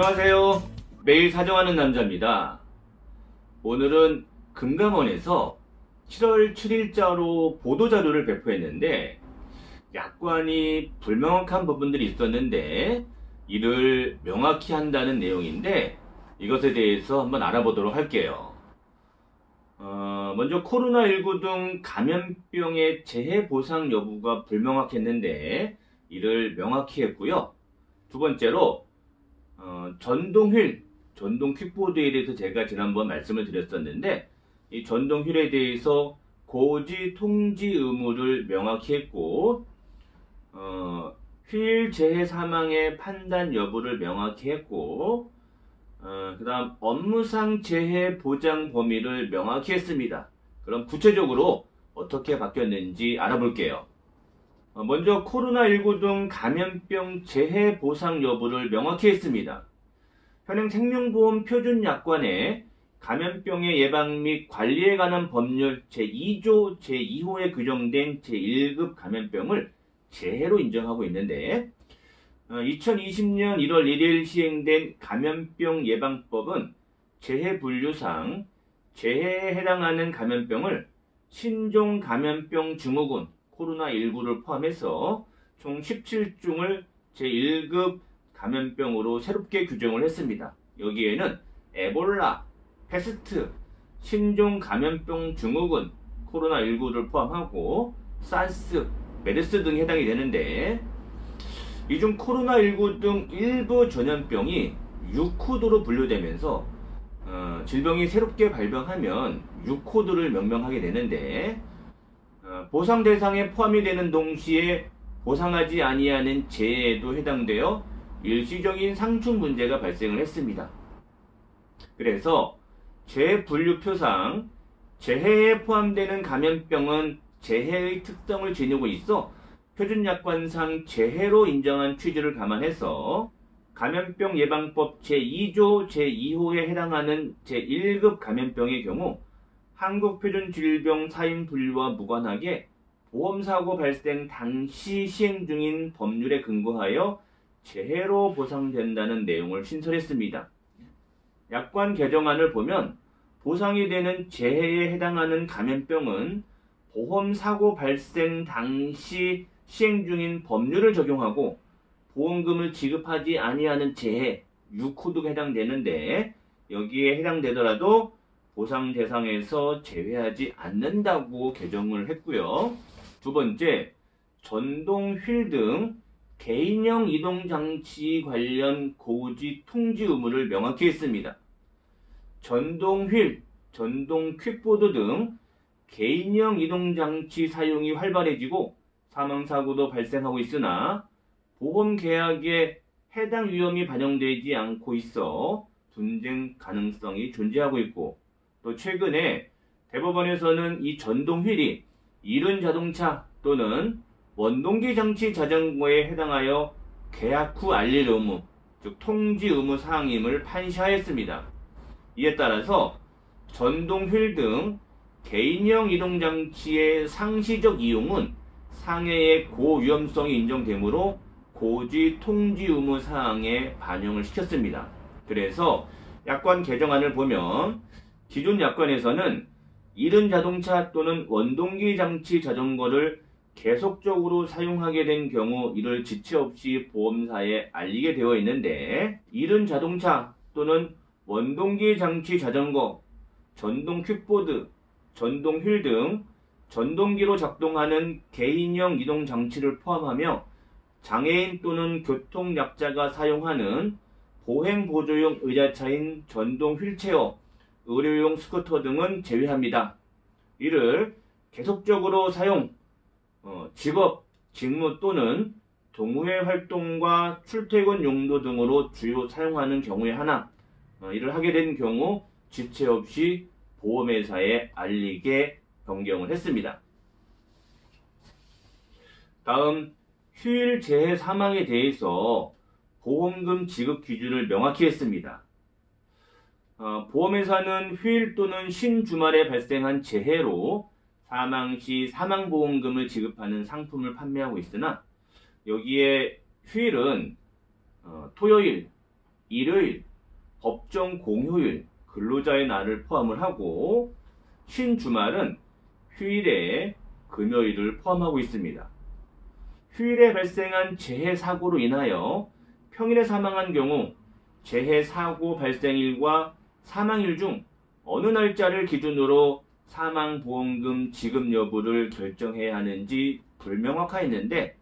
안녕하세요. 매일 사정하는 남자입니다. 오늘은 금감원에서 7월 7일자로 보도자료를 배포했는데 약관이 불명확한 부분들이 있었는데 이를 명확히 한다는 내용인데 이것에 대해서 한번 알아보도록 할게요. 먼저 코로나19 등 감염병의 재해 보상 여부가 불명확했는데 이를 명확히 했고요. 두 번째로 전동휠, 전동 퀵보드에 대해서 제가 지난번 말씀을 드렸었는데 이 전동휠에 대해서 고지 통지 의무를 명확히 했고 휠 재해 사망의 판단 여부를 명확히 했고 그 다음 업무상 재해 보장 범위를 명확히 했습니다. 그럼 구체적으로 어떻게 바뀌었는지 알아볼게요. 먼저 코로나19 등 감염병 재해 보상 여부를 명확히 했습니다. 현행 생명보험 표준약관에 감염병의 예방 및 관리에 관한 법률 제2조 제2호에 규정된 제1급 감염병을 재해로 인정하고 있는데 2020년 1월 1일 시행된 감염병 예방법은 재해 분류상 재해에 해당하는 감염병을 신종 감염병 증후군 코로나19를 포함해서 총 17종을 제1급 감염병으로 새롭게 규정을 했습니다. 여기에는 에볼라, 패스트, 신종 감염병 증후군 코로나19를 포함하고 사스, 메르스 등이 해당이 되는데 이 중 코로나19 등 일부 전염병이 U코드로 분류되면서 질병이 새롭게 발병하면 U코드를 명명하게 되는데 보상 대상에 포함이 되는 동시에 보상하지 아니하는 재해에도 해당되어 일시적인 상충 문제가 발생을 했습니다. 그래서 재분류표상 재해에 포함되는 감염병은 재해의 특성을 지니고 있어 표준약관상 재해로 인정한 취지를 감안해서 감염병 예방법 제2조 제2호에 해당하는 제1급 감염병의 경우 한국표준질병 사인 분류와 무관하게 보험사고 발생 당시 시행 중인 법률에 근거하여 재해로 보상된다는 내용을 신설했습니다. 약관 개정안을 보면 보상이 되는 재해에 해당하는 감염병은 보험사고 발생 당시 시행 중인 법률을 적용하고 보험금을 지급하지 아니하는 재해, U코드가 해당되는데 여기에 해당되더라도 보상 대상에서 제외하지 않는다고 개정을 했고요. 두 번째, 전동 휠 등 개인형 이동장치 관련 고지 통지 의무를 명확히 했습니다. 전동 휠, 전동 퀵보드 등 개인형 이동장치 사용이 활발해지고 사망사고도 발생하고 있으나 보험 계약에 해당 위험이 반영되지 않고 있어 분쟁 가능성이 존재하고 있고 또 최근에 대법원에서는 이 전동 휠이 이륜 자동차 또는 원동기 장치 자전거에 해당하여 계약 후 알릴 의무, 즉 통지 의무 사항임을 판시하였습니다. 이에 따라서 전동 휠 등 개인형 이동장치의 상시적 이용은 상해의 고위험성이 인정되므로 고지 통지 의무 사항에 반영을 시켰습니다. 그래서 약관 개정안을 보면 기존 약관에서는 이륜 자동차 또는 원동기 장치 자전거를 계속적으로 사용하게 된 경우 이를 지체 없이 보험사에 알리게 되어 있는데 이륜 자동차 또는 원동기 장치 자전거, 전동 퀵보드, 전동 휠 등 전동기로 작동하는 개인형 이동 장치를 포함하며 장애인 또는 교통약자가 사용하는 보행보조용 의자차인 전동 휠체어, 의료용 스쿠터 등은 제외합니다. 이를 계속적으로 사용, 직업, 직무 또는 동호회 활동과 출퇴근 용도 등으로 주요 사용하는 경우에 하나 이를 하게 된 경우 지체 없이 보험회사에 알리게 변경을 했습니다. 다음 휴일 재해 사망에 대해서 보험금 지급 기준을 명확히 했습니다. 보험회사는 휴일 또는 신주말에 발생한 재해로 사망 시 사망보험금을 지급하는 상품을 판매하고 있으나 여기에 휴일은 토요일, 일요일, 법정 공휴일, 근로자의 날을 포함을 하고 쉰 주말은 휴일에 금요일을 포함하고 있습니다. 휴일에 발생한 재해 사고로 인하여 평일에 사망한 경우 재해 사고 발생일과 사망일 중 어느 날짜를 기준으로 사망보험금 지급 여부를 결정해야 하는지 불명확하였는데,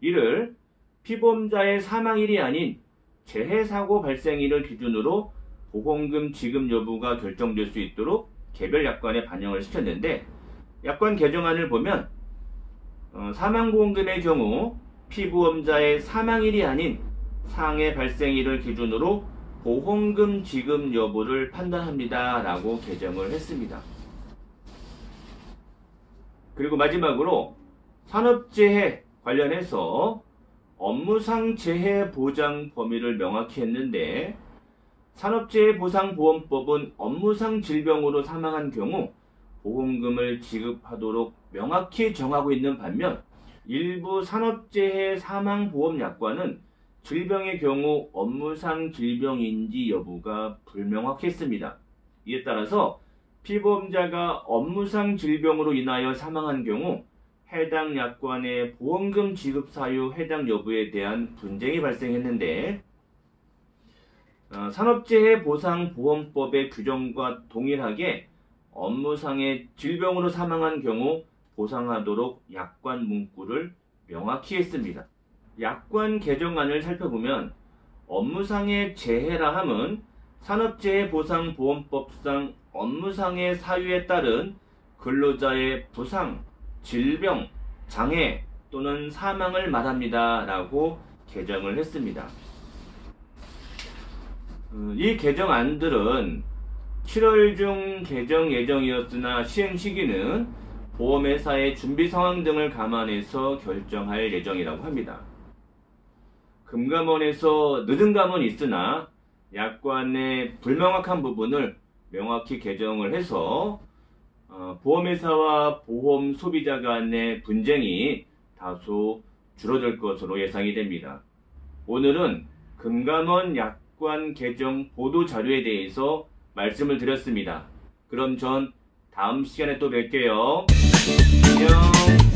이를 피보험자의 사망일이 아닌 재해 사고 발생일을 기준으로 보험금 지급 여부가 결정될 수 있도록 개별 약관에 반영을 시켰는데, 약관 개정안을 보면 사망보험금의 경우 피보험자의 사망일이 아닌 상해 발생일을 기준으로 보험금 지급 여부를 판단합니다 라고 개정을 했습니다. 그리고 마지막으로 산업재해 관련해서 업무상 재해 보장 범위를 명확히 했는데, 산업재해보상보험법은 업무상 질병으로 사망한 경우 보험금을 지급하도록 명확히 정하고 있는 반면, 일부 산업재해 사망보험약관은 질병의 경우 업무상 질병인지 여부가 불명확했습니다. 이에 따라서 피보험자가 업무상 질병으로 인하여 사망한 경우 해당 약관의 보험금 지급 사유 해당 여부에 대한 분쟁이 발생했는데, 산업재해보상보험법의 규정과 동일하게 업무상의 질병으로 사망한 경우 보상하도록 약관 문구를 명확히 했습니다. 약관 개정안을 살펴보면 업무상의 재해라 함은 산업재해보상보험법상 업무상의 사유에 따른 근로자의 부상, 질병, 장애 또는 사망을 말합니다 라고 개정을 했습니다. 이 개정안들은 7월 중 개정 예정이었으나 시행 시기는 보험회사의 준비 상황 등을 감안해서 결정할 예정이라고 합니다. 금감원에서 늦은 감은 있으나 약관의 불명확한 부분을 명확히 개정을 해서 보험회사와 보험 소비자 간의 분쟁이 다소 줄어들 것으로 예상이 됩니다. 오늘은 금감원 약관 개정 보도 자료에 대해서 말씀을 드렸습니다. 그럼 전 다음 시간에 또 뵐게요. 안녕.